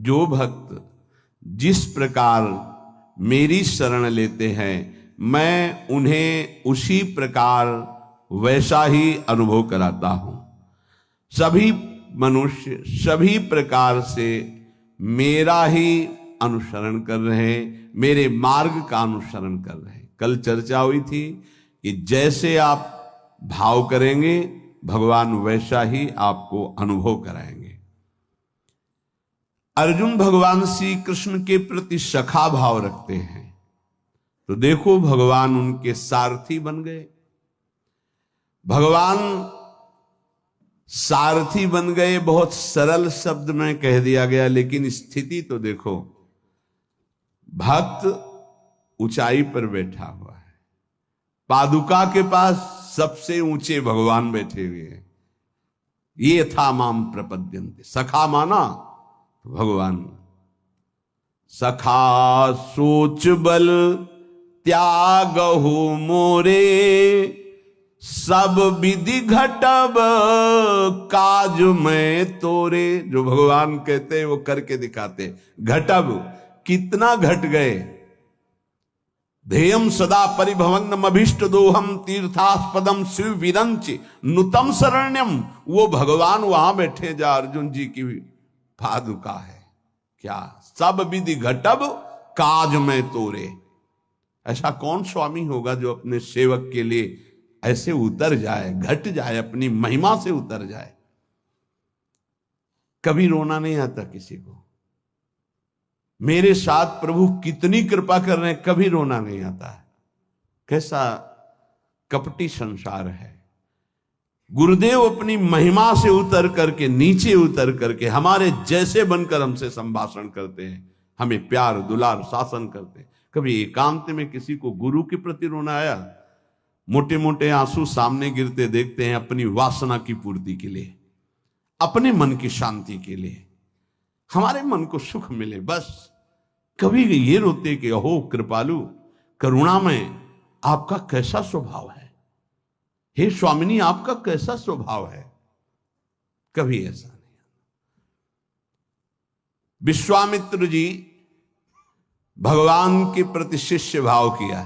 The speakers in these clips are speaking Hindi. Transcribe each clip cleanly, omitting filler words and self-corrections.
जो भक्त जिस प्रकार मेरी शरण लेते हैं मैं उन्हें उसी प्रकार वैसा ही अनुभव कराता हूं। सभी मनुष्य सभी प्रकार से मेरा ही अनुसरण कर रहे हैं, मेरे मार्ग का अनुसरण कर रहे हैं। कल चर्चा हुई थी कि जैसे आप भाव करेंगे भगवान वैसा ही आपको अनुभव कराएंगे। अर्जुन भगवान श्री कृष्ण के प्रति सखा भाव रखते हैं, तो देखो भगवान उनके सारथी बन गए। भगवान सारथी बन गए, बहुत सरल शब्द में कह दिया गया, लेकिन स्थिति तो देखो। भक्त ऊंचाई पर बैठा हुआ है, पादुका के पास सबसे ऊंचे भगवान बैठे हुए हैं। ये था माम प्रपद्यन्ते, सखा माना तो भगवान। सखा सोच बल त्यागहु मोरे, सब विधि घटब काज में तोरे। जो भगवान कहते वो करके दिखाते। घटब, कितना घट गए। ध्येयम सदा परिभवनम अभिष्ट दोहम तीर्थास्पदम शिव विरंच नुतम शरण्यम। वो भगवान वहां बैठे जा अर्जुन जी की पादुका है। क्या सब विधि घटब काज में तोरे। ऐसा कौन स्वामी होगा जो अपने सेवक के लिए ऐसे उतर जाए, घट जाए, अपनी महिमा से उतर जाए। कभी रोना नहीं आता किसी को। मेरे साथ प्रभु कितनी कृपा कर रहे हैं, कभी रोना नहीं आता है। कैसा कपटी संसार है। गुरुदेव अपनी महिमा से उतर करके, नीचे उतर करके हमारे जैसे बनकर हमसे संभाषण करते हैं, हमें प्यार दुलार शासन करते हैं। कभी एकांत में किसी को गुरु के प्रति रोना आया? मोटे मोटे आंसू सामने गिरते देखते हैं अपनी वासना की पूर्ति के लिए, अपने मन की शांति के लिए, हमारे मन को सुख मिले बस। कभी ये रोते कि अहो कृपालु करुणा में आपका कैसा स्वभाव है, हे स्वामिनी आपका कैसा स्वभाव है। कभी ऐसा नहीं। विश्वामित्र जी भगवान के प्रति शिष्य भाव किया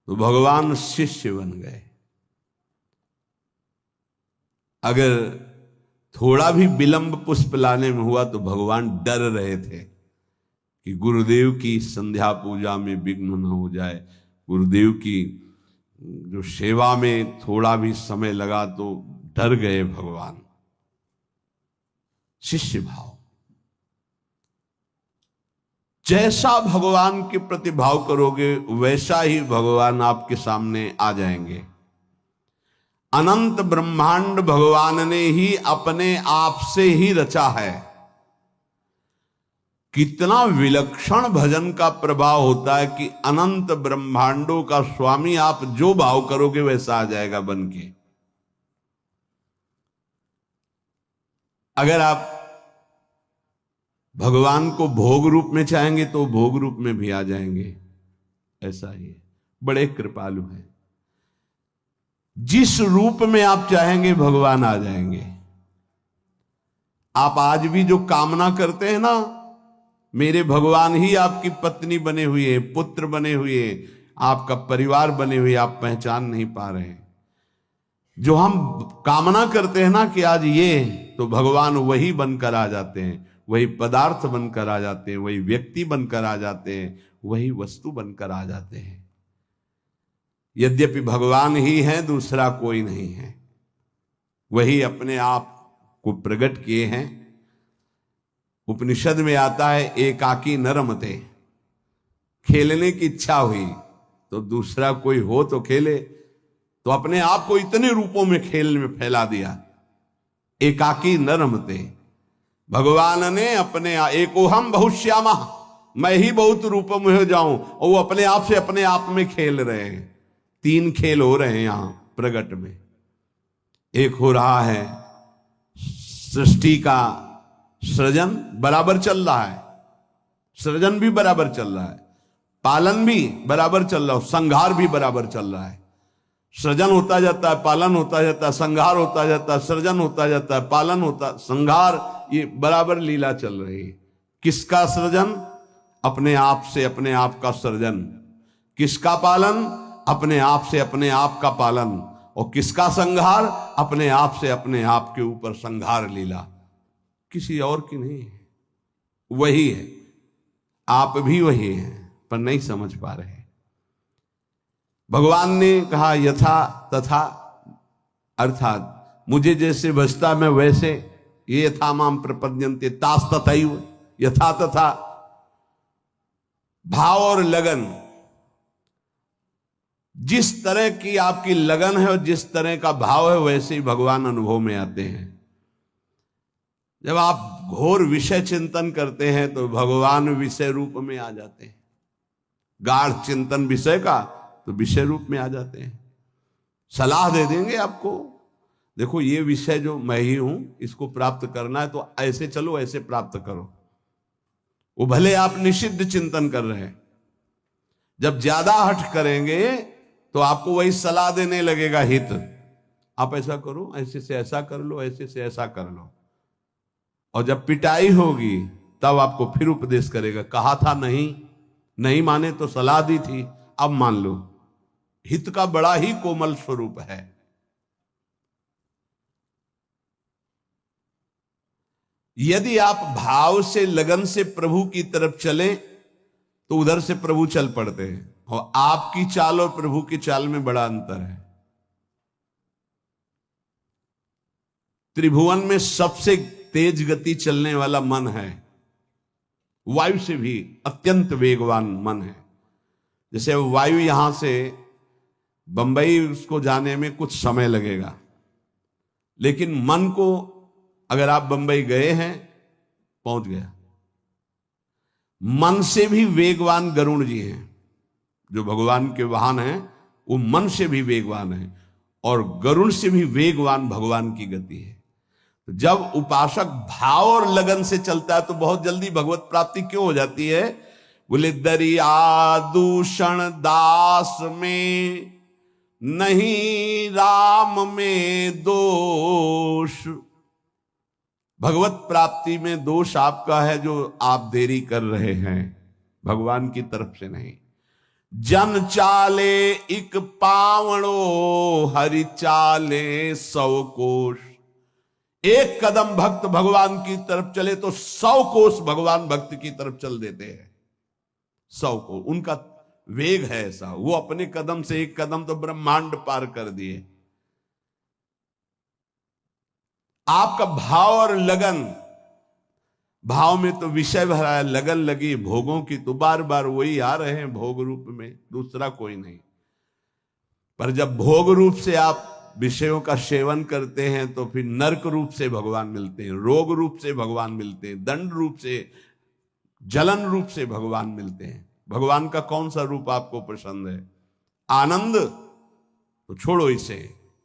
तो भगवान शिष्य बन गए। अगर थोड़ा भी विलंब पुष्प लाने में हुआ तो भगवान डर रहे थे कि गुरुदेव की संध्या पूजा में विघ्न न हो जाए, गुरुदेव की जो सेवा में थोड़ा भी समय लगा तो डर गए भगवान। शिष्य भाव, जैसा भगवान के प्रति भाव करोगे वैसा ही भगवान आपके सामने आ जाएंगे। अनंत ब्रह्मांड भगवान ने ही अपने आप से ही रचा है। कितना विलक्षण भजन का प्रभाव होता है कि अनंत ब्रह्मांडों का स्वामी आप जो भाव करोगे वैसा आ जाएगा बन के। अगर आप भगवान को भोग रूप में चाहेंगे तो भोग रूप में भी आ जाएंगे। ऐसा ही है, बड़े कृपालु हैं। जिस रूप में आप चाहेंगे भगवान आ जाएंगे। आप आज भी जो कामना करते हैं ना, मेरे भगवान ही आपकी पत्नी बने हुए हैं, पुत्र बने हुए हैं, आपका परिवार बने हुए, आप पहचान नहीं पा रहे हैं। जो हम कामना करते हैं ना कि आज ये, तो भगवान वही बनकर आ जाते हैं, वही पदार्थ बनकर आ जाते हैं, वही व्यक्ति बनकर आ जाते हैं, वही वस्तु बनकर आ जाते हैं। यद्यपि भगवान ही है, दूसरा कोई नहीं है। वही अपने आप को प्रकट किए हैं। उपनिषद में आता है एकाकी न रमते। खेलने की इच्छा हुई तो दूसरा कोई हो तो खेले, तो अपने आप को इतने रूपों में खेल में फैला दिया। एकाकी न रमते। भगवान ने अपने एकोहम बहुश्यामा, मैं ही बहुत रूपों में हो जाऊं, और वो अपने आप से अपने आप में खेल रहे हैं। 3 खेल हो रहे हैं यहां प्रगट में। एक हो रहा है सृष्टि का सृजन बराबर चल रहा है, सृजन भी बराबर चल रहा है, पालन भी बराबर चल रहा है, संहार भी बराबर चल रहा है। सृजन होता जाता है, पालन होता जाता है, संहार होता जाता है, सृजन होता जाता है, पालन होता, संहार, ये बराबर लीला चल रही है। किसका सृजन? अपने आप से अपने आप का सृजन। किसका पालन? अपने आप से अपने आप का पालन। और किसका संहार? अपने आप से अपने आप के ऊपर संहार लीला। किसी और की नहीं है, वही है। आप भी वही हैं, पर नहीं समझ पा रहे। भगवान ने कहा यथा तथा, अर्थात मुझे जैसे बसता मैं वैसे, ये यथा माम प्रपद्यन्ते तास तथैव, यथा तथा। भाव और लगन, जिस तरह की आपकी लगन है और जिस तरह का भाव है वैसे ही भगवान अनुभव में आते हैं। जब आप घोर विषय चिंतन करते हैं तो भगवान विषय रूप में आ जाते हैं। गाढ़ चिंतन विषय का तो विषय रूप में आ जाते हैं। सलाह दे देंगे आपको, देखो ये विषय जो मैं ही हूं, इसको प्राप्त करना है तो ऐसे चलो, ऐसे प्राप्त करो। वो भले आप निषिद्ध चिंतन कर रहे हैं, जब ज्यादा हठ करेंगे तो आपको वही सलाह देने लगेगा हित। आप ऐसा करो, ऐसे से ऐसा कर लो, ऐसे से ऐसा कर लो। और जब पिटाई होगी तब आपको फिर उपदेश करेगा, कहा था नहीं, नहीं माने तो सलाह दी थी, अब मान लो। हित का बड़ा ही कोमल स्वरूप है। यदि आप भाव से लगन से प्रभु की तरफ चलें तो उधर से प्रभु चल पड़ते हैं। और आपकी चाल और प्रभु की चाल में बड़ा अंतर है। त्रिभुवन में सबसे तेज गति चलने वाला मन है, वायु से भी अत्यंत वेगवान मन है। जैसे वायु यहां से बंबई उसको जाने में कुछ समय लगेगा, लेकिन मन को अगर आप बंबई गए हैं, पहुंच गया। मन से भी वेगवान गरुड़ जी हैं, जो भगवान के वाहन हैं, वो मन से भी वेगवान है। और गरुड़ से भी वेगवान भगवान की गति है। तो जब उपासक भाव और लगन से चलता है तो बहुत जल्दी भगवत प्राप्ति क्यों हो जाती है? बोले दरिया दूषण दास में नहीं राम में दोष। भगवत प्राप्ति में दोष आपका है जो आप देरी कर रहे हैं, भगवान की तरफ से नहीं। जन चाले इक पावणो हरि चाले 100 कोश। एक कदम भक्त भगवान की तरफ चले तो 100 कोस भगवान भक्त की तरफ चल देते हैं। 100 कोस उनका वेग है ऐसा। वो अपने कदम से एक कदम तो ब्रह्मांड पार कर दिए। आपका भाव और लगन, भाव में तो विषय भरा है, लगन लगी भोगों की तो बार बार वही आ रहे हैं भोग रूप में, दूसरा कोई नहीं। पर जब भोग रूप से आप विषयों का सेवन करते हैं तो फिर नरक रूप से भगवान मिलते हैं, रोग रूप से भगवान मिलते हैं, दंड रूप से, जलन रूप से भगवान मिलते हैं। भगवान का कौन सा रूप आपको पसंद है? आनंद तो छोड़ो इसे,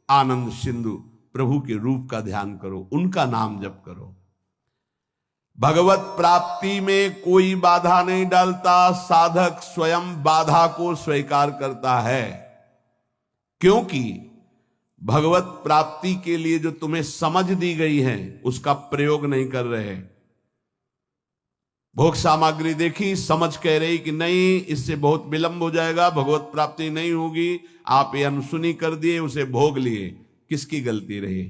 आनंद सिंधु प्रभु के रूप का ध्यान करो, उनका नाम जप करो। भगवत प्राप्ति में कोई बाधा नहीं डालता, साधक स्वयं बाधा को स्वीकार करता है। क्योंकि भगवत प्राप्ति के लिए जो तुम्हें समझ दी गई है उसका प्रयोग नहीं कर रहे। भोग सामग्री देखी, समझ कह रही कि नहीं इससे बहुत विलंब हो जाएगा, भगवत प्राप्ति नहीं होगी, आप ये अनसुनी कर दिए, उसे भोग लिए। किसकी गलती रही?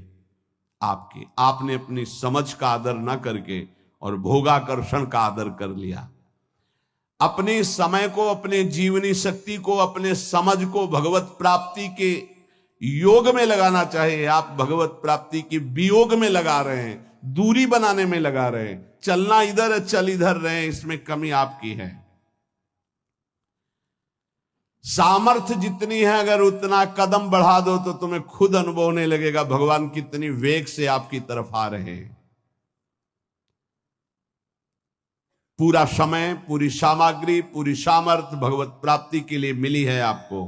आपकी। आपने अपनी समझ का आदर ना करके और भोगाकर्षण का आदर कर लिया। अपने समय को, अपने जीवनी शक्ति को, अपने समझ को भगवत प्राप्ति के योग में लगाना चाहिए। आप भगवत प्राप्ति की वियोग में लगा रहे हैं, दूरी बनाने में लगा रहे हैं। चलना इधर है, चल इधर रहे, इसमें कमी आपकी है। सामर्थ्य जितनी है, अगर उतना कदम बढ़ा दो तो तुम्हें खुद अनुभव होने लगेगा भगवान कितनी वेग से आपकी तरफ आ रहे हैं। पूरा समय, पूरी सामग्री, पूरी सामर्थ्य भगवत प्राप्ति के लिए मिली है आपको।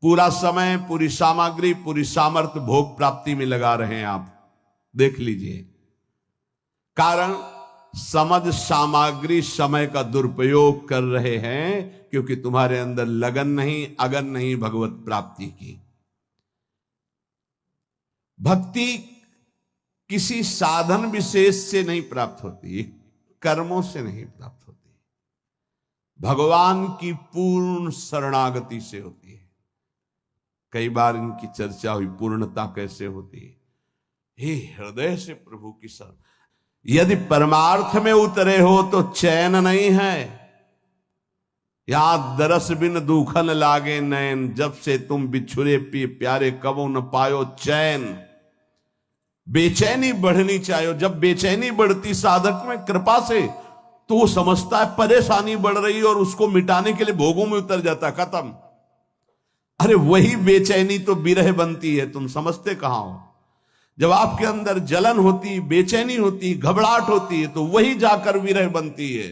पूरा समय, पूरी सामग्री, पूरी सामर्थ्य भोग प्राप्ति में लगा रहे हैं आप, देख लीजिए। कारण समझ सामग्री समय का दुरुपयोग कर रहे हैं, क्योंकि तुम्हारे अंदर लगन नहीं, अगन नहीं भगवत प्राप्ति की। भक्ति किसी साधन विशेष से नहीं प्राप्त होती, कर्मों से नहीं प्राप्त होती, भगवान की पूर्ण शरणागति से होती है। कई बार इनकी चर्चा हुई, पूर्णता कैसे होती है। हे हृदय से प्रभु की शरण, यदि परमार्थ में उतरे हो तो चैन नहीं है। यहां दरस बिन दुखन लागे नैन, जब से तुम बिछुरे पी प्यारे कबो न पायो चैन। बेचैनी बढ़नी चाहिए। जब बेचैनी बढ़ती साधक में कृपा से, तो वो समझता है परेशानी बढ़ रही है और उसको मिटाने के लिए भोगों में उतर जाता, खत्म। अरे वही बेचैनी तो विरह बनती है, तुम समझते कहां हो। जब आपके अंदर जलन होती, बेचैनी होती, घबराहट होती है, तो वही जाकर विरह बनती है।